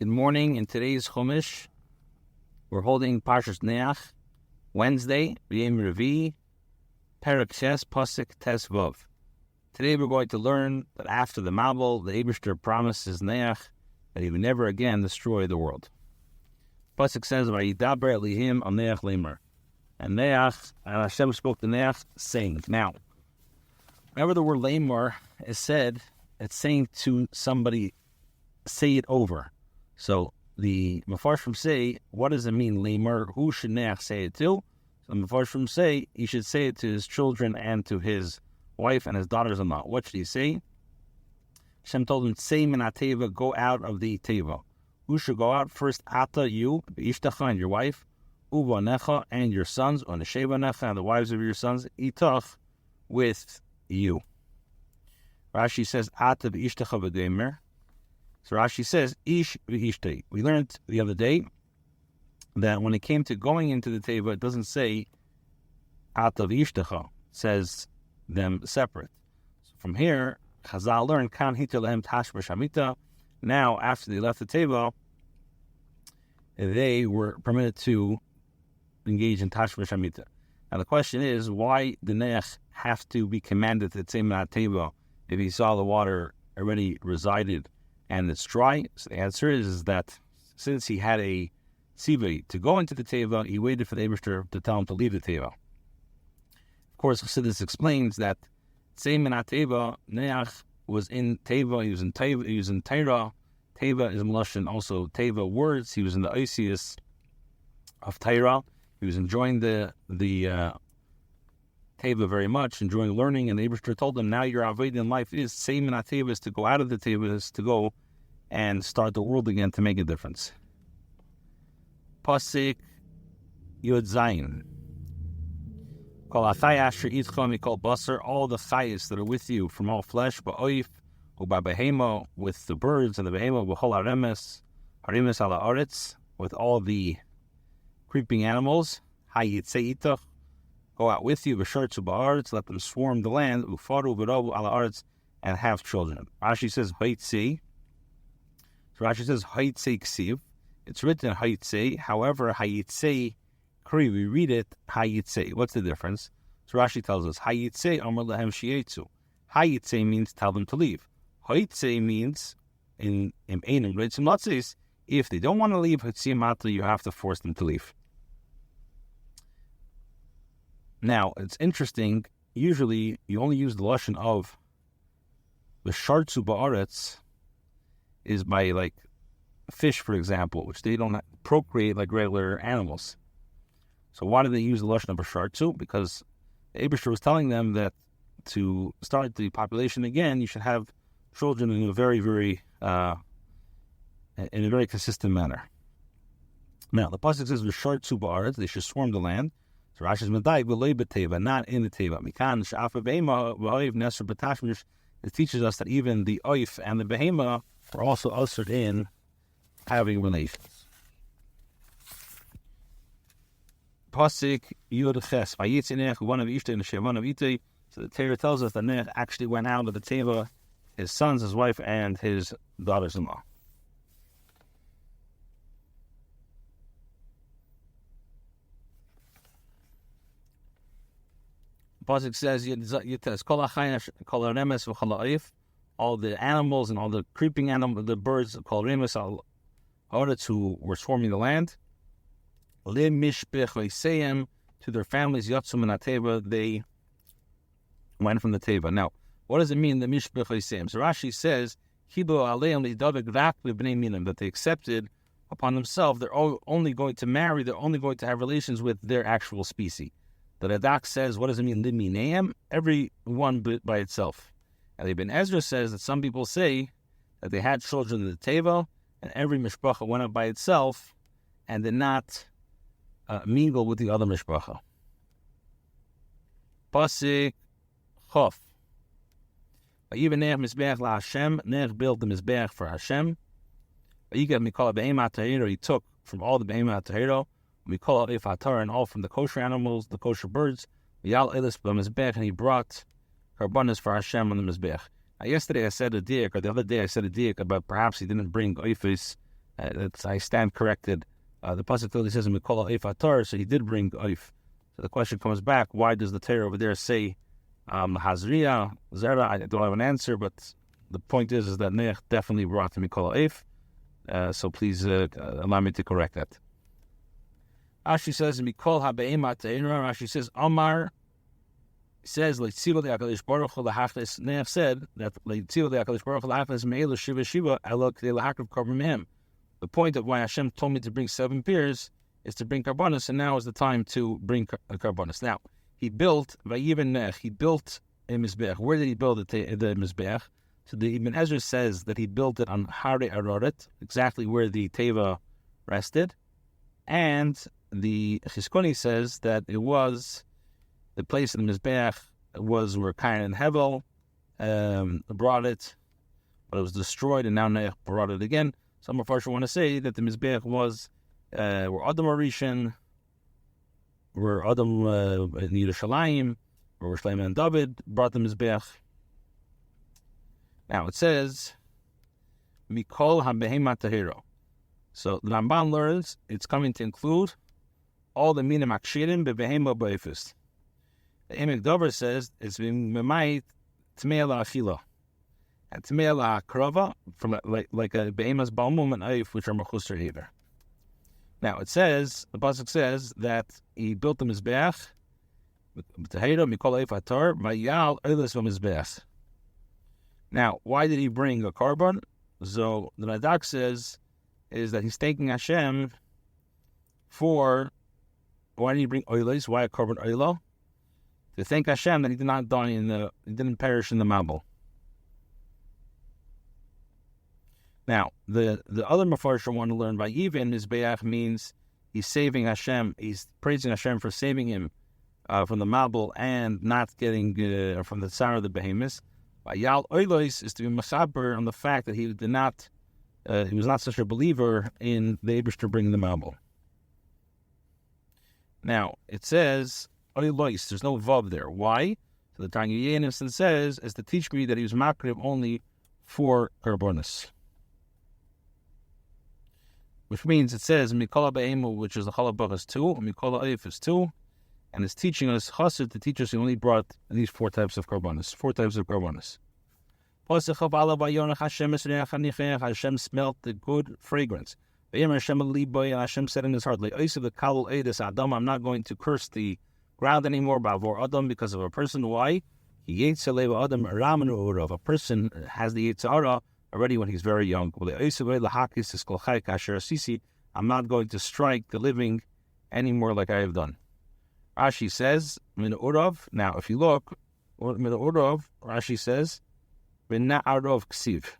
Good morning. In today's Chumash, we're holding Parshas Noach, Wednesday, Yom Revi, Perek Ches, Pasuk Tes Vav. Today we're going to learn that after the Mabul, the Eibishter promises Noach that he would never again destroy the world. Pasuk says, "Vayidaber Elihim al Noach Lemer," and Noach, and Hashem spoke to Noach, saying. Now, whenever the word Lemer is said, it's saying to somebody, say it over. So the Mefarshim say, what does it mean, Lemer? Who should Noach say it to? So the Mefarshim say he should say it to his children and to his wife and his daughters-in-law. What should he say? Hashem told him, "Say min teva, go out of the teva." Who should go out first? Ata, you, Ishtacha, and your wife, Uvanecha, and your sons, Uneshevanecha, and the wives of your sons, Itach, with you. Rashi says, Ata v'ishtacha v'demer. So Rashi says, Ish v'ishtei. We learned the other day that when it came to going into the teva, it doesn't say Ata v'ishtacha. It says them separate. So from here, Chazal learned, Kan hita lehem tash b'shamita. Now, after they left the teva, they were permitted to engage in tash b'shamita. Now the question is, why did Noach have to be commanded to say min teva if he saw the water already resided and it's dry? So the answer is that since he had a tzivah to go into the teva, he waited for the Eibishter to tell him to leave the teva. Of course, Chassidus explains that say min teva, Noach was in teva, he was in Torah. Teva is Melashon, also teva words. He was in the Oisius of Torah. He was enjoying the teva very much, enjoying learning, and the Eibishter told him, now your avodah in life is say min teva, is to go out of the teva, is to go and start the world again to make a difference. Pasuk Yud Zayin. Kol achai asher itzcha mikol basar, all the chayis that are with you from all flesh, ba'oif, u'ba'behema, with the birds and the behema, b'chol haremes ala aretz, with all the creeping animals, hayitzei itach, go out with you, b'shartzu ba'aretz, let them swarm the land, u'faru v'rovu ala aretz, and have children. Rashi says, hayitzei. So Rashi says, hayitzei ksiv. It's written hayitzei, however, hayitzei, we read it, hayitzei. What's the difference? So Rashi tells us, hayitzei amar lehem shietzu. Hayitzei means tell them to leave. Hayitzei means, in Einim Reitzim Latzis, if they don't want to leave, you have to force them to leave. Now, it's interesting, usually you only use the lashon of the shartzu ba'aretz is by like fish, for example, which they don't procreate like regular animals. So why do they use the lashon of a shartzu? Because the Eibishter was telling them that to start the population again, you should have children in a very, very consistent manner. Now the pasuk says v'shartzu ba'aretz, they should swarm the land. So Rashi's medayik v'lei b'teva, not in the teva. Mikan she'afa behema v'oiv neser b'tashmish. It teaches us that even the oif and the behema are also ushered in having relations. Pasuk Yud Ches, Vayitzi Noach one of Ishtei and Shevon of Itay. So the Torah tells us that Noach actually went out of the teva, his sons, his wife, and his daughters-in-law. Pasuk says, Yitas Kol Hachayin Kol Haremes V'Chol Ha'if, all the animals and all the creeping animals, the birds, Kol Haremes Al Ha'aretz, who were swarming the land, to their families, Yatzum min teva, they went from the teva. Now, what does it mean, the mishpech v'seim? So Rashi says, that they accepted upon themselves, they're only going to marry, they're only going to have relations with their actual species. The Radak says, what does it mean, liminaim? Every one by itself. And Ibn Ezra says that some people say that they had children in the teva, and every mishpacha went up by itself, and did not mingle with the other mishpacha. Pasuk Chof. Even Noach mizbeach la Hashem. Noach built the mizbeach for Hashem. He took from all the behema tahira. We call it ifatar and all from the kosher animals, the kosher birds. Yal elis b'mizbeach, and he brought karbanos for Hashem on the mizbeach. Yesterday I said a diak, or the other day I said a diak about perhaps he didn't bring oifis I stand corrected. The pasuk clearly says Mikol Oif Atar, so he did bring Oif. So the question comes back: why does the Torah over there say Hazriya, Zera? I don't have an answer, but the point is that Noach definitely brought Mikol Oif. So please allow me to correct that. Rashi says Mikol HaBe'ema Te'era. Rashi says Amar says Leitzilo Le'Hakadosh Baruch Hu Lahachlis. Noach said that Leitzilo Le'Hakadosh Baruch Hu Lahachlis Me'elu Shiva Shiva Elo K'dei Lahakriv Korban Mehem. The point of why Hashem told me to bring 7 pairs is to bring karbonos, and now is the time to bring karbonos. Now, he built, Vayiven Noach, he built a Mizbeach. Where did he build the Mizbeach? So the Ibn Ezra says that he built it on Hare Aroret, exactly where the Teva rested. And the Chizkoni says that it was, the place in the Mizbeach was where Cain and Hevel brought it, but it was destroyed, and now Noach brought it again. Some of us want to say that the Mizbeach was where Adam Arishan, where Adam in Yerushalayim, where Shlomo and David brought the Mizbeach. Now it says, Mikol HaBehema Tahiro. So the Ramban learns it's coming to include all the Minim Akshirim Bebehema B'Efis. The Emek Dover says it's Memait Tmei La'achila. And Tmei La'akrava, from like a Behemas Balmum and Eif, which are Mechusar Heber. Now it says, the pasuk says that he built the Mizbeach, Tahiro Mikol Eif Atar, Vayal Eilis V'Mizbeach. Now, why did he bring a carbon? So the Radak says is that he's thanking Hashem for, why did he bring oilos? Why a carbon oilo? To thank Hashem that he did not die he didn't perish in the Mabul. Now, the other Mefarshim want to learn by even Mizbeach means he's saving Hashem, he's praising Hashem for saving him from the Mabul and not getting from the Tsar of the Behemoths. Yal Oilos is to be masaber on the fact that he was not such a believer in the Eibishter bringing the Mabul. Now, it says Oilos, there's no vav there. Why? So the Tanya Yenison says, is to teach me that he was makriv only for karbonis. Which means it says Mikola Be'emu, which is the Chalabach is 2, and Mikola Eif is 2, and it's teaching us Chassid to teach us he only brought these 4 types of karbonis. 4 types of karbonis. Hashem smelt the good fragrance. Hashem said in his heart, I'm not going to curse the ground anymore because of a person. Why? A person has the Yitzhara already when he's very young. I'm not going to strike the living anymore like I have done. Rashi says, now if you look, Rashi says, Mina'arov ksiv.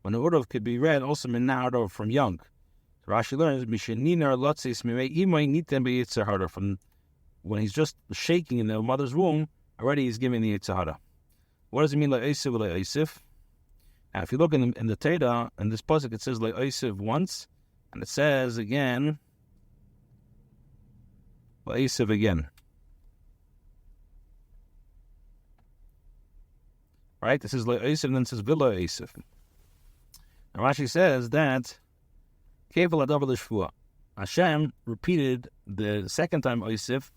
When the Urov could be read also Mina'arov from young. So Rashi learns, from when he's just shaking in the mother's womb, already he's giving the Yitzhara. What does it mean, La'isiv La'isiv? Now if you look in the Teda, in this pasuk it says La'isiv once, and it says again, La'isiv again. Right? This is La'isiv and then it says Villa Isif. Now Rashi says that Kevel Adav L'Shvua. Hashem repeated the second time Isif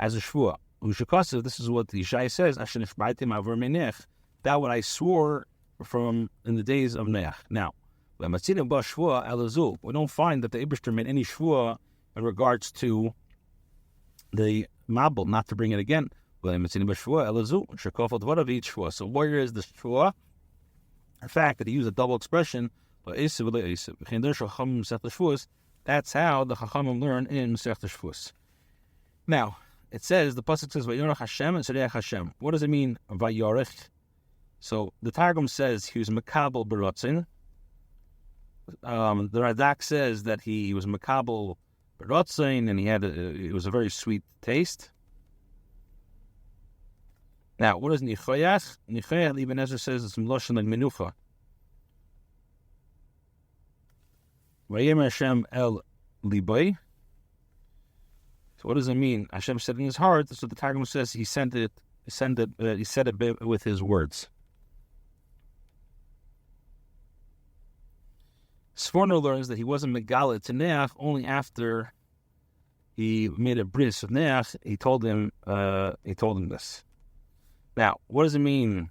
as a Shvua. Ushakasav, this is what the Yishai says, Hashem Ishbaitim Avur Menech, that what I swore from in the days of Noach. Now, we don't find that the Eibishter made any Shvua in regards to the Mabul, not to bring it again. So where is the Shvua? The fact that he used a double expression, that's how the Chachamim learn in Masechet Shvuos. Now, it says, the pasuk says, Vayorach Hashem and Shaliach Hashem. What does it mean, Vayorach? So the Targum says he was Makabel Berotzin. The Radak says that he was Makabel Berotzin and it was a very sweet taste. Now, what is Nichoyach? Nichoyach, Ibn Ezra says it's Mloshin like Menucha. Vayim Hashem el Liboy. So what does it mean? Hashem said in his heart. So the Targum says he said it with his words. Sforno learns that he wasn't Megala to Noach only after he made a bris with Noach. He told him this. Now, what does it mean?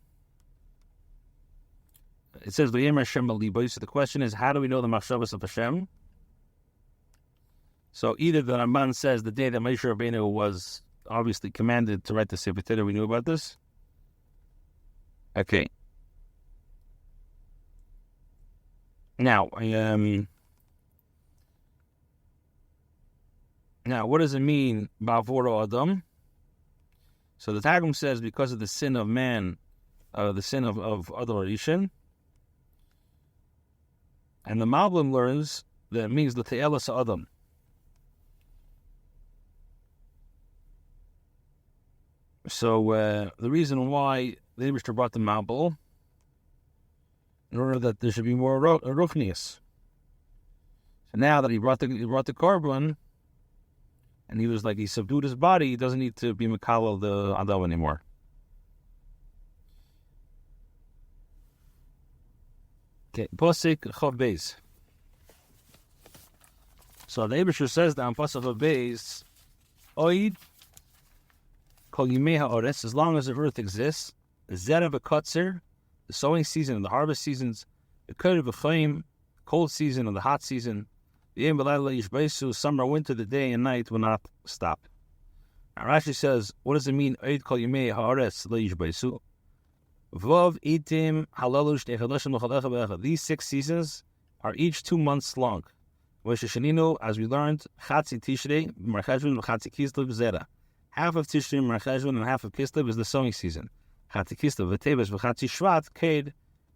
It says, Hashem so the question is, how do we know the Machshavas of Hashem? So either the Ramban says the day that Moshe Rabbeinu was obviously commanded to write the Sefer Torah, we knew about this. Okay. Now, what does it mean, Ba'avoro Adam? So the Targum says because of the sin of man, the sin of Adam Rishon. And the Malbim learns that it means the Te'elas Adam. So the reason why the Eibishter brought the Malbim, in order that there should be more ruchnius. So now that he brought the korban, and he subdued his body, he doesn't need to be Mekhalel the Adam anymore. Okay, Pasuk Chav Beis. So the Eibishter says that on Pasuk Chav Beis, Oid Kol Yimei HaOretz, as long as the earth exists, Zera v'Kotzer, the sowing season and the harvest seasons, the Kerev v'Chaim, cold season and the hot season, the Yom V'Layla Yishbeisu, summer, winter, the day and night will not stop. Now Rashi says, what does it mean? Oid Kol Yimei HaOretz Yishbeisu. Vov itim halalush techadashim l'chalecha b'echa. These 6 seasons are each 2 months long. V'sheshaninu, as we learned, Chatzi Tishrei, Marcheshvan, Chatzi Kislev Zera. Half of Tishrei, Marcheshvan, and half of Kislev is the sowing season. Chatzi Kislev, V'teves, V'chatzi Shvat, Kaid,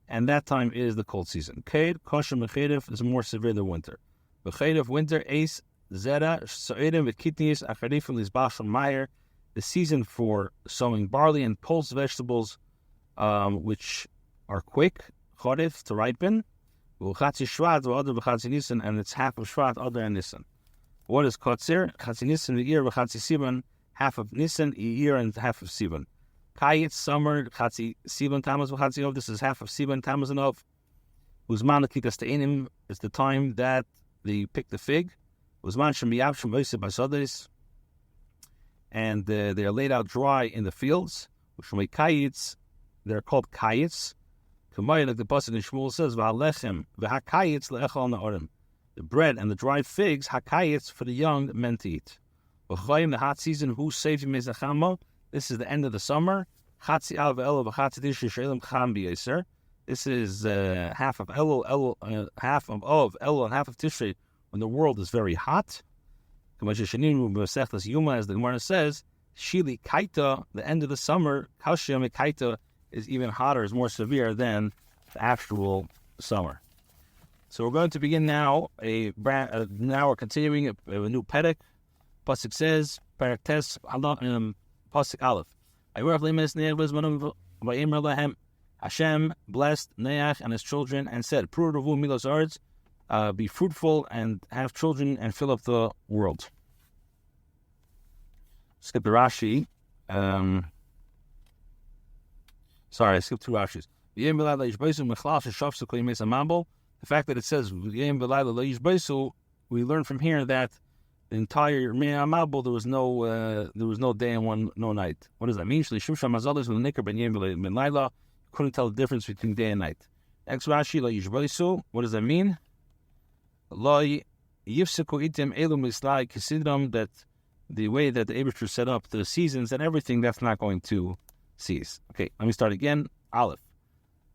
and that time is the cold season. Kaid, Kosher Mechedev, is more severe than winter. Mechedev, winter, Ace, Zera, So'edim, V'kitnius, Acharifim, Lizbashon, Meyer, the season for sowing barley and pulse vegetables, which are quick, Chodif, to ripen, V'chatzi Shvat, V'adar V'chatzi Nisan, and it's half of Shvat, Adar, and Nisan. What is Kotzir? Chatzi Nisan, the year, V'chatzi Sivan, half of Nisan, a year, and half of Sivan. Kayit, summer, Chatzi Sivan, Tammuz, V'chatzi Ov, this is half of Sivan, Tammuz, and Ov. Uzman Kitas Te'inim is the time that they pick the fig. Uzman Shemiyav Shem V'yisib Basades, and they are laid out dry in the fields. Ushmei Kayits, they're called Kayits. Kamay, like the pasuk in Shmuel says, V'alechem v'hakayits le'echal na'orim. The bread and the dried figs, hakayits, for the young men to eat. V'chayim, the hot season, who saved him is the This is the end of the summer. Chatzi al v'elo v'chatzi tishrei she'elim cham b'yeser. This is half of Elul, half of Elul, and half of Tishrei, when the world is very hot. As the Gemara says, Shili Kaita, the end of the summer, Kaushiyam Kaita, is even hotter, is more severe than the actual summer. So we're going to begin now. Now we're continuing a new Perek. Pasuk says, Perek Tes, Pasuk Aleph. Hashem blessed Noach and his children and said, Pruruvu milos ards, be fruitful and have children and fill up the world. Skip the Rashi. Sorry, I skipped 2 Rashis. The fact that it says we learn from here that the entire Mabel there was no day and no night. What does that mean? Couldn't tell the difference between day and night. Next Rashi, what does that mean? That the way that the Eibishter set up the seasons and everything, that's not going to cease. Okay, let me start again. Aleph.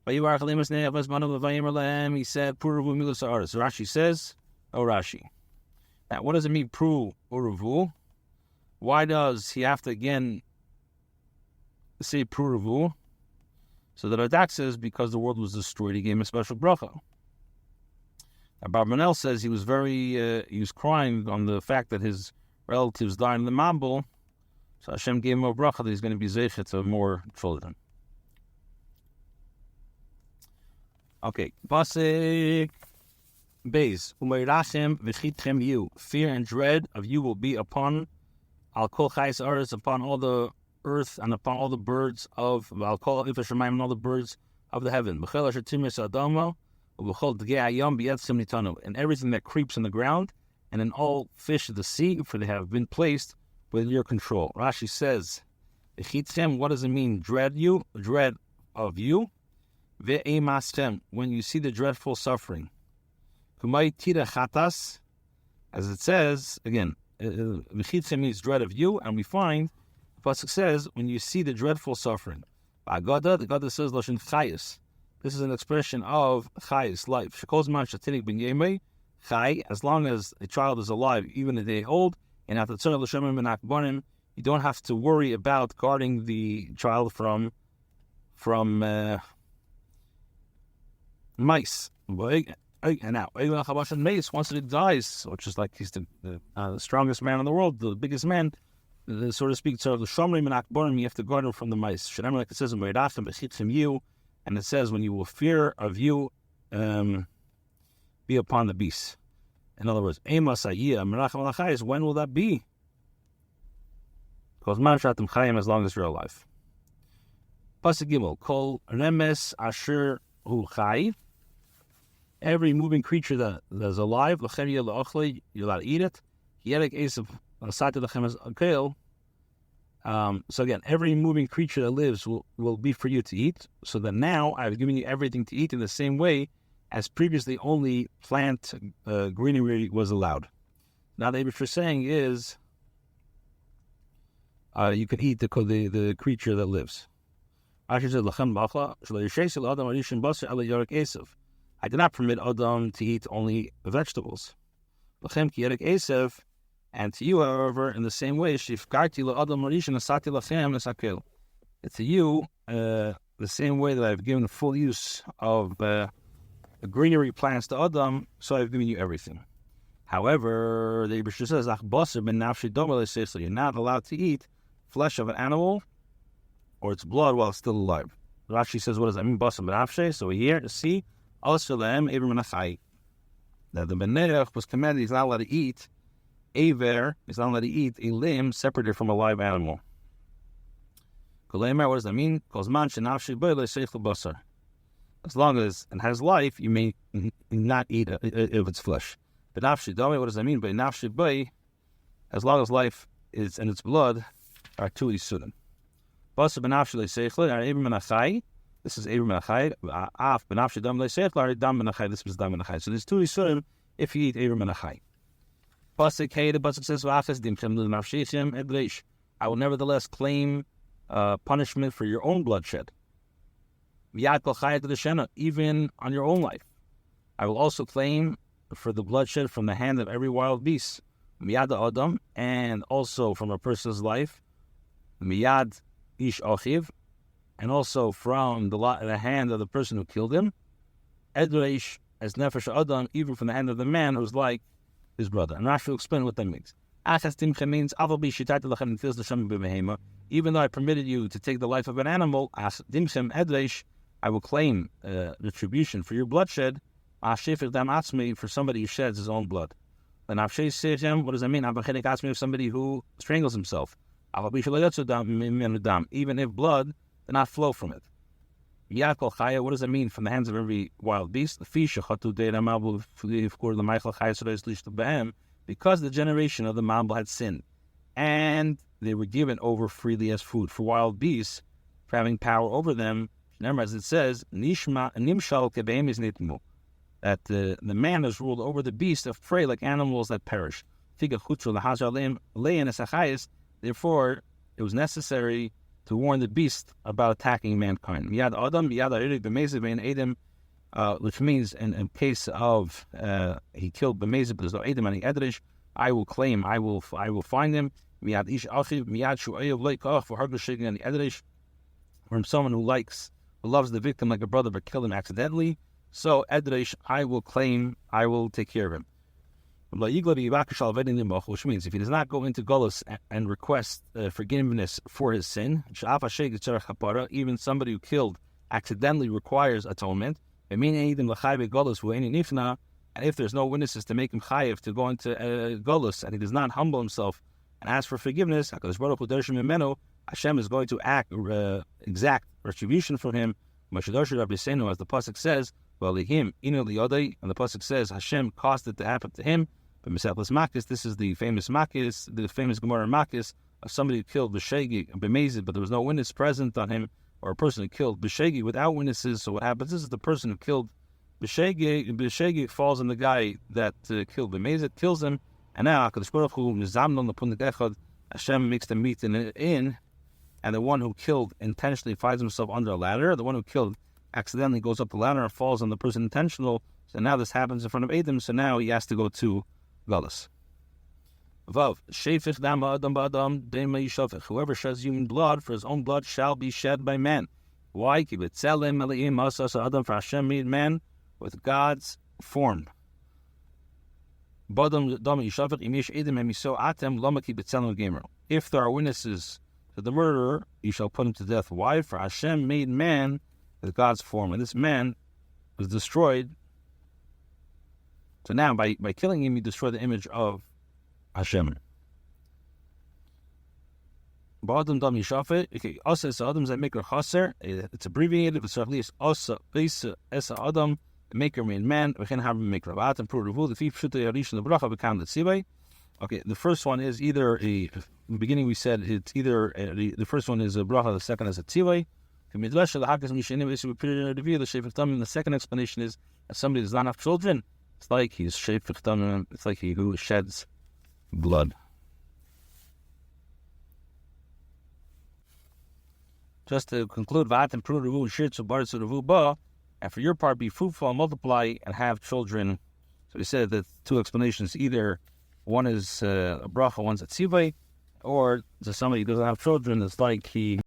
He said, Rashi says, Rashi. Now, what does it mean, Pru Uruvu? Why does he have to again say Pruruvu? So the Radak says, because the world was destroyed, he gave him a special bracha. Now, Barbanel says he was crying on the fact that his relatives died in the Mambul, so Hashem gave him a bracha that he's going to be zeichet to more children. Okay, Pasuk Beis, Umeirachem v'chitchem you, fear and dread of you will be upon Al Kol Chayis Aretz, upon all the earth and upon all the birds of Al Kol Ifashamayim and all the birds of the heaven. B'chel asher timis adamo and everything that creeps on the ground, and in all fish of the sea, for they have been placed within your control. Rashi says, what does it mean? Dread of you. When you see the dreadful suffering. Chitas, as it says, again, Chitas means dread of you, and we find, the pasuk says, when you see the dreadful suffering. The Agada says, Lashon Chayis. This is an expression of Chayis, life. Chai, as long as a child is alive, even a day old, and at the you don't have to worry about guarding the child from mice. And now, once it dies, which is like he's the strongest man in the world, the biggest man, so to speak, so the Shomrim and Akbarim, you have to guard him from the mice. Like it says in you, and it says, when you will fear of you, be upon the beast. In other words, when will that be? Because Manshatim Chayim, as long as you're alive. Pasuk Gimel, Kol Remes Asher Hu Chai. Every moving creature that is alive, you're allowed to eat it. So again, every moving creature that lives will be for you to eat. So that now I've given you everything to eat in the same way as previously only plant greenery was allowed. Now the Eibush is saying is you can eat the creature that lives. I did not permit Adam to eat only vegetables. And to you, however, in the same way, it's to you the same way that I've given full use of the greenery plants to Adam, so I've given you everything. However, the Eibush says, you're not allowed to eat flesh of an animal or its blood while it's still alive. Rashi says, what does that mean? Basar benafshe. So here, see, also that the Benerech was commanded he's not allowed to eat Aver, he's not allowed to eat a limb separated from a live animal. What does that mean? As long as it has life, you may not eat if it's flesh. But nafshi dami, what does that mean? But nafshi bay, as long as life is in its blood, are two isurim. Basar benafshi leiseichel are Abram menachai. This is Abram menachai. Af benafshi dam leiseichel are dam menachai. This is dam menachai. So there's two isurim if you eat Abram menachai. Pasuk hey, the pasuk says v'achas dimchem l'nafshichem edreish. I will nevertheless claim punishment for your own bloodshed. Even on your own life. I will also claim for the bloodshed from the hand of every wild beast. Miyad Adam, and also from a person's life. Miyad Ish Achiv, and also from the hand of the person who killed him. Edreish, as Nefesh Adam, even from the hand of the man who's like his brother. And Rashi will explain what that means. Means, even though I permitted you to take the life of an animal, I will claim retribution for your bloodshed, for somebody who sheds his own blood. What does that mean? Of somebody who strangles himself. Even if blood did not flow from it. What does that mean? From the hands of every wild beast. Because the generation of the Mabul had sinned, and they were given over freely as food for wild beasts, for having power over them. As it says, that the man has ruled over the beasts of prey like animals that perish. Therefore, it was necessary to warn the beast about attacking mankind. Which means in case of he killed b'mezid, but there's no edem and edrish, I will claim, I will find him. From someone who loves the victim like a brother but killed him accidentally. So edrish, I will claim, I will take care of him. Which means if he does not go into Golus and request forgiveness for his sin, even somebody who killed accidentally requires atonement. And if there's no witnesses to make him chayiv to go into Golus, and he does not humble himself and ask for forgiveness, Hashem is going to exact retribution for him. As the pasuk says, Well, him, inu liyodei, and the pasuk says Hashem caused it to happen to him. But Mesechus Makis, this is the famous Makis, the famous Gemara Makis of somebody who killed B'shegi and B'mezid, but there was no witness present on him, or a person who killed B'shegi without witnesses. So what happens is the person who killed B'shegi falls on the guy that killed B'mezid, kills him, and now HaKadosh Baruch Hu nizamnon l'punik echad, Hashem makes them meet in, and the one who killed intentionally finds himself under a ladder. The one who killed accidentally goes up the ladder and falls on the person intentional. So now this happens in front of Adam. So now he has to go to Galus. Vav shefich dam adam ba'adam dema yishafich. Whoever sheds human blood, for his own blood shall be shed by man. Why? Ki b'tzelem eliim asas adam, for Hashem made man with God's form. Badam dam yishafich imish edim emiso atem lama ki b'tzelem gamer. If there are witnesses to the murderer, you shall put him to death. Why? For Hashem made man with God's form, and this man was destroyed. So now, by killing him, you destroy the image of Hashem. Ba'adam dam yishafet. Okay, asa es adam zay maker chaser. It's abbreviated. It's at least asa beisa es adam, the maker made man. We can have him make rabat and prove revu. The fifth shute yarish and the bracha become the tzibay. Okay, the first one is either in the beginning we said it's either the first one is a bracha, the second is a tzibay. The second explanation is that somebody does not have children. It's like he's shefich damim. It's like he who sheds blood. Just to conclude, and for your part, be fruitful and multiply and have children. So we said that two explanations: either one is a bracha, one's a tzivay, or to somebody who doesn't have children, it's like he